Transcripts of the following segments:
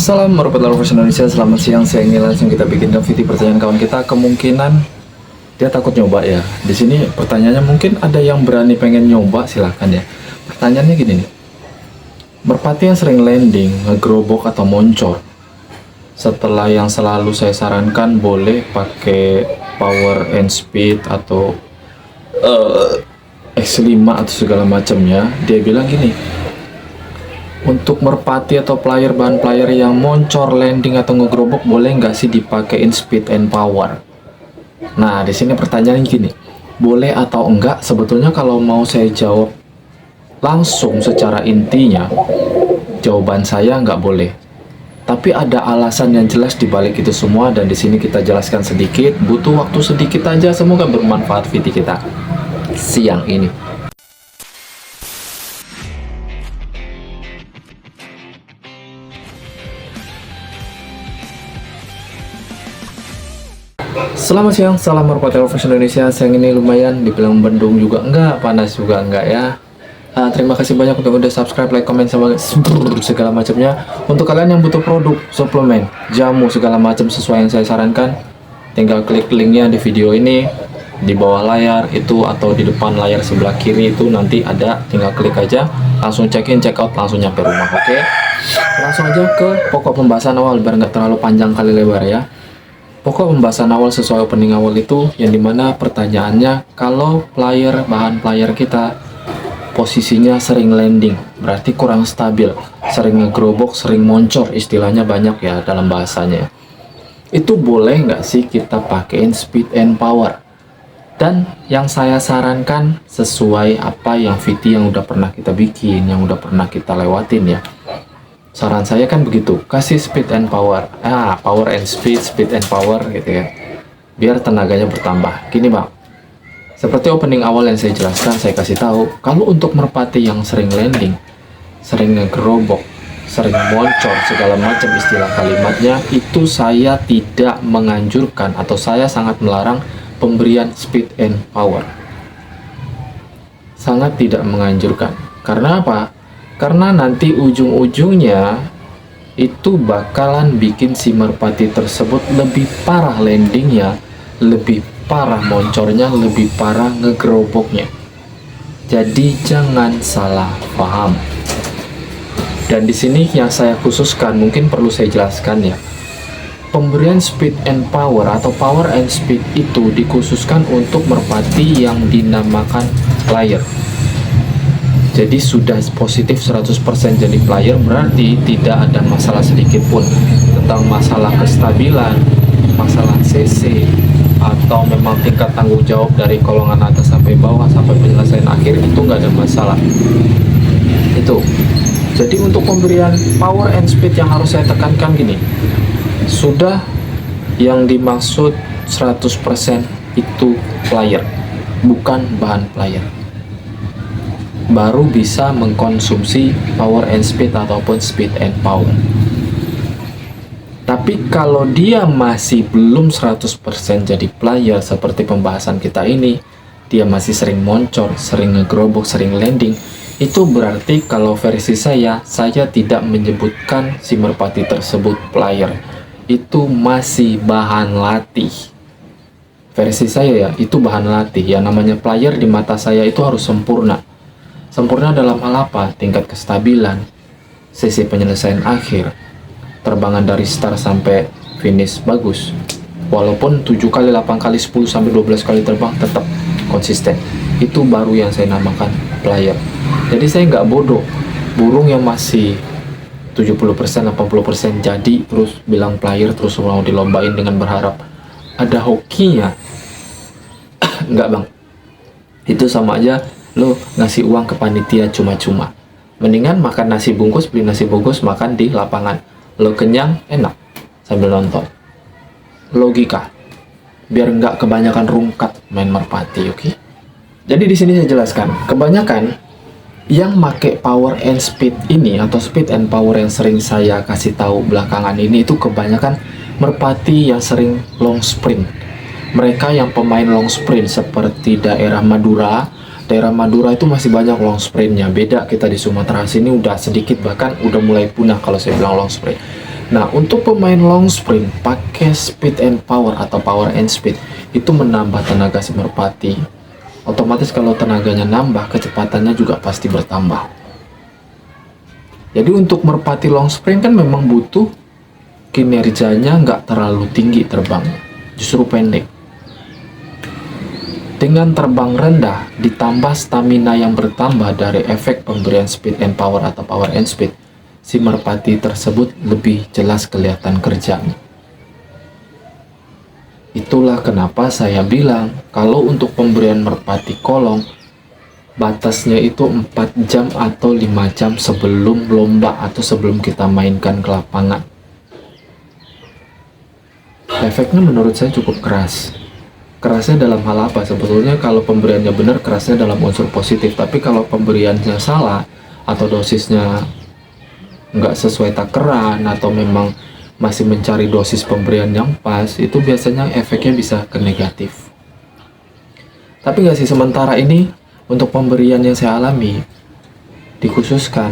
Salam merupakan Lovers Indonesia, selamat siang. Saya ini langsung kita bikin graffiti pertanyaan kawan kita. Kemungkinan dia takut nyoba ya. Di sini pertanyaannya mungkin ada yang berani pengen nyoba, silahkan ya. Pertanyaannya gini nih. Merpati yang sering landing, ngegerobok atau moncor. Setelah yang selalu saya sarankan boleh pakai power and speed atau X5 atau segala macamnya. Dia bilang gini. Untuk merpati atau bahan player yang moncor, landing atau ngegerobok boleh nggak sih dipakein speed and power? Nah, di sini pertanyaannya gini, boleh atau enggak? Sebetulnya kalau mau saya jawab langsung secara intinya, jawaban saya nggak boleh. Tapi ada alasan yang jelas di balik itu semua dan di sini kita jelaskan sedikit. Butuh waktu sedikit aja, semoga bermanfaat video kita siang ini. Selamat siang, salam merpati Lovers Indonesia. Siang ini lumayan, dibilang bendung juga enggak, panas juga enggak ya. Terima kasih banyak untuk udah subscribe, like, komen, sama segala macamnya. Untuk kalian yang butuh produk, suplemen, jamu, segala macam sesuai yang saya sarankan, tinggal klik linknya di video ini, di bawah layar itu atau di depan layar sebelah kiri itu nanti ada, tinggal klik aja, langsung check in, check out, langsung nyampe rumah. Oke, langsung aja ke pokok pembahasan awal biar nggak terlalu panjang kali lebar ya. Pokok pembahasan awal sesuai opening awal itu yang dimana pertanyaannya, kalau bahan player kita posisinya sering landing, berarti kurang stabil, sering ngegerobok, sering moncor, istilahnya banyak ya dalam bahasanya. Itu boleh nggak sih kita pakein speed and power? Dan yang saya sarankan sesuai apa yang VT yang udah pernah kita bikin, yang udah pernah kita lewatin ya. Saran saya kan begitu, kasih speed and power, power and speed, speed and power gitu ya, biar tenaganya bertambah. Gini bang, seperti opening awal yang saya jelaskan, saya kasih tahu, kalau untuk merpati yang sering landing, sering ngegerobok, sering moncor, segala macam istilah kalimatnya, itu saya tidak menganjurkan atau saya sangat melarang pemberian speed and power. Sangat tidak menganjurkan. Karena apa? Karena nanti ujung-ujungnya itu bakalan bikin si merpati tersebut lebih parah landingnya, lebih parah moncornya, lebih parah ngegeroboknya. Jadi jangan salah paham. Dan di sini yang saya khususkan mungkin perlu saya jelaskan ya. Pemberian speed and power atau power and speed itu dikhususkan untuk merpati yang dinamakan player. Jadi sudah positif 100% jadi player, berarti tidak ada masalah sedikit pun tentang masalah kestabilan, masalah CC, atau memang tingkat tanggung jawab dari golongan atas sampai bawah sampai penyelesaian akhir itu nggak ada masalah. Itu. Jadi untuk pemberian power and speed yang harus saya tekankan gini, sudah yang dimaksud 100% itu player, bukan bahan player, baru bisa mengkonsumsi power and speed ataupun speed and power. Tapi kalau dia masih belum 100% jadi player seperti pembahasan kita ini, dia masih sering moncor, sering ngegerobok, sering landing, itu berarti kalau versi saya tidak menyebutkan si merpati tersebut player. Itu masih bahan latih. Versi saya ya, itu bahan latih. Yang namanya player di mata saya itu harus sempurna. Sempurna dalam hal apa? Tingkat kestabilan, sesi penyelesaian akhir, terbangan dari start sampai finish bagus. Walaupun 7 kali, 8 kali, 10 sampai 12 kali terbang tetap konsisten. Itu baru yang saya namakan player. Jadi saya nggak bodoh. Burung yang masih 70%, 80% jadi terus bilang player, terus mau dilombain dengan berharap ada hokinya. Nggak bang. Itu sama aja lo ngasih uang ke panitia cuma-cuma. Mendingan makan nasi bungkus, beli nasi bungkus, makan di lapangan. Lo kenyang, enak sambil nonton. Logika. Biar nggak kebanyakan rungkat main merpati, oke? Jadi di sini saya jelaskan, kebanyakan yang make power and speed ini atau speed and power yang sering saya kasih tahu belakangan ini itu kebanyakan merpati yang sering long sprint. Mereka yang pemain long sprint seperti daerah Madura itu masih banyak long sprintnya. Beda kita di Sumatera sini udah sedikit, bahkan udah mulai punah kalau saya bilang long sprint. Nah, untuk pemain long sprint pakai speed and power atau power and speed itu menambah tenaga si merpati. Otomatis kalau tenaganya nambah, kecepatannya juga pasti bertambah. Jadi untuk merpati long sprint kan memang butuh kinerjanya nggak terlalu tinggi terbang, justru pendek. Dengan terbang rendah ditambah stamina yang bertambah dari efek pemberian speed and power atau power and speed, si merpati tersebut lebih jelas kelihatan kerjanya. Itulah kenapa saya bilang kalau untuk pemberian merpati kolong batasnya itu 4 jam atau 5 jam sebelum lomba atau sebelum kita mainkan ke lapangan. Efeknya menurut saya cukup keras. Kerasnya dalam hal apa? Sebetulnya kalau pemberiannya benar, kerasnya dalam unsur positif. Tapi kalau pemberiannya salah atau dosisnya nggak sesuai takaran atau memang masih mencari dosis pemberian yang pas, itu biasanya efeknya bisa ke negatif. Tapi nggak sih, sementara ini untuk pemberian yang saya alami dikhususkan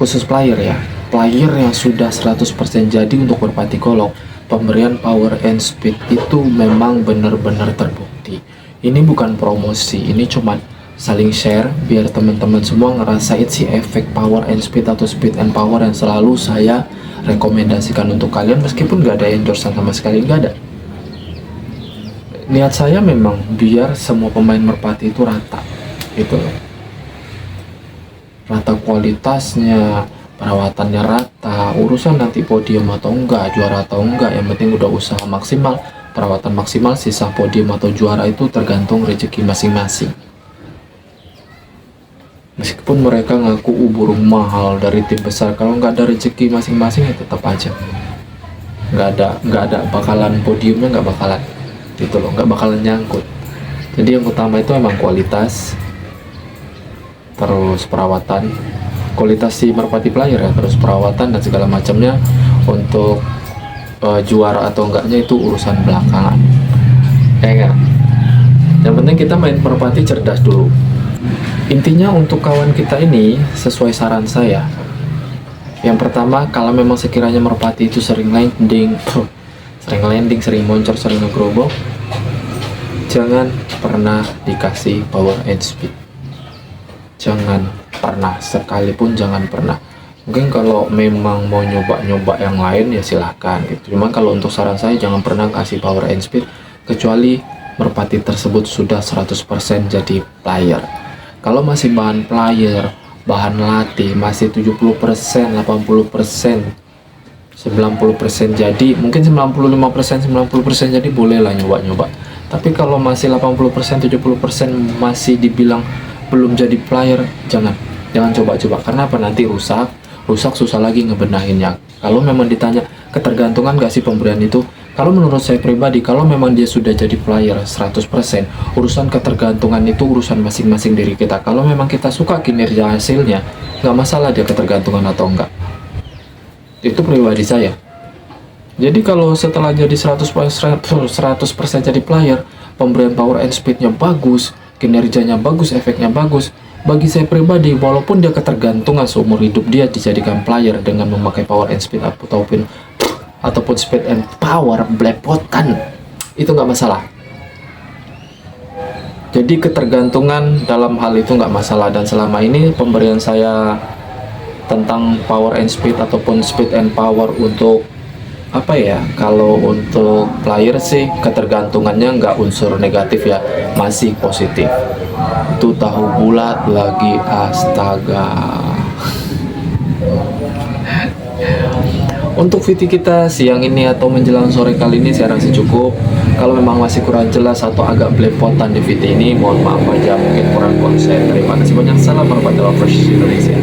khusus player ya, player yang sudah 100% jadi untuk merpati kolong, pemberian power and speed itu memang benar-benar terbukti. Ini bukan promosi, ini cuma saling share biar teman-teman semua ngerasain si efek power and speed atau speed and power yang selalu saya rekomendasikan untuk kalian, meskipun gak ada endorsean sama sekali, gak ada. Niat saya memang biar semua pemain merpati itu rata gitu loh, rata kualitasnya, perawatannya rata. Urusan nanti podium atau enggak, juara atau enggak, yang penting udah usaha maksimal, perawatan maksimal, sisa podium atau juara itu tergantung rezeki masing-masing. Meskipun mereka ngaku burung mahal dari tim besar, kalau nggak ada rezeki masing-masing ya tetap aja nggak ada bakalan podiumnya, nggak bakalan gitu loh, nggak bakalan nyangkut. Jadi yang utama itu emang kualitas, terus perawatan, kualitas si merpati player ya, terus perawatan dan segala macamnya. Untuk juara atau enggaknya itu urusan belakangan ya enggak. Yang penting kita main merpati cerdas dulu. Intinya untuk kawan kita ini, sesuai saran saya, yang pertama, kalau memang sekiranya merpati itu sering landing, sering moncor, sering ngegerobok, jangan pernah dikasih power and speed. Jangan pernah, sekalipun jangan pernah. Mungkin kalau memang mau nyoba-nyoba yang lain ya silahkan gitu. Cuman kalau untuk saran saya, jangan pernah kasih power and speed kecuali merpati tersebut sudah 100% jadi player. Kalau masih bahan player, bahan latih, masih 70%, 80%, 90% jadi, mungkin 95%, 90% jadi, bolehlah nyoba-nyoba. Tapi kalau masih 80%, 70% masih dibilang belum jadi player, jangan coba-coba. Karena apa? Nanti rusak susah lagi ngebenahinnya. Kalau memang ditanya ketergantungan gak sih pemberian itu, kalau menurut saya pribadi, kalau memang dia sudah jadi player 100%, urusan ketergantungan itu urusan masing-masing diri kita. Kalau memang kita suka kinerja hasilnya, nggak masalah dia ketergantungan atau enggak. Itu pribadi saya. Jadi kalau setelah jadi 100% jadi player, pemberian power and speednya bagus, kinerjanya bagus, efeknya bagus, bagi saya pribadi, walaupun dia ketergantungan seumur hidup dia dijadikan player dengan memakai power and speed ataupun speed and power belepotan, itu nggak masalah. Jadi ketergantungan dalam hal itu nggak masalah. Dan selama ini pemberian saya tentang power and speed ataupun speed and power untuk apa ya, kalau untuk player sih ketergantungannya nggak unsur negatif ya, masih positif. Itu tahu bulat lagi, astaga. Untuk VT kita siang ini atau menjelang sore kali ini saya rasa cukup. Kalau memang masih kurang jelas atau agak belepotan di VT ini, mohon maaf aja, mungkin kurang konsen. Terima kasih banyak. Salam merpati lovers Indonesia.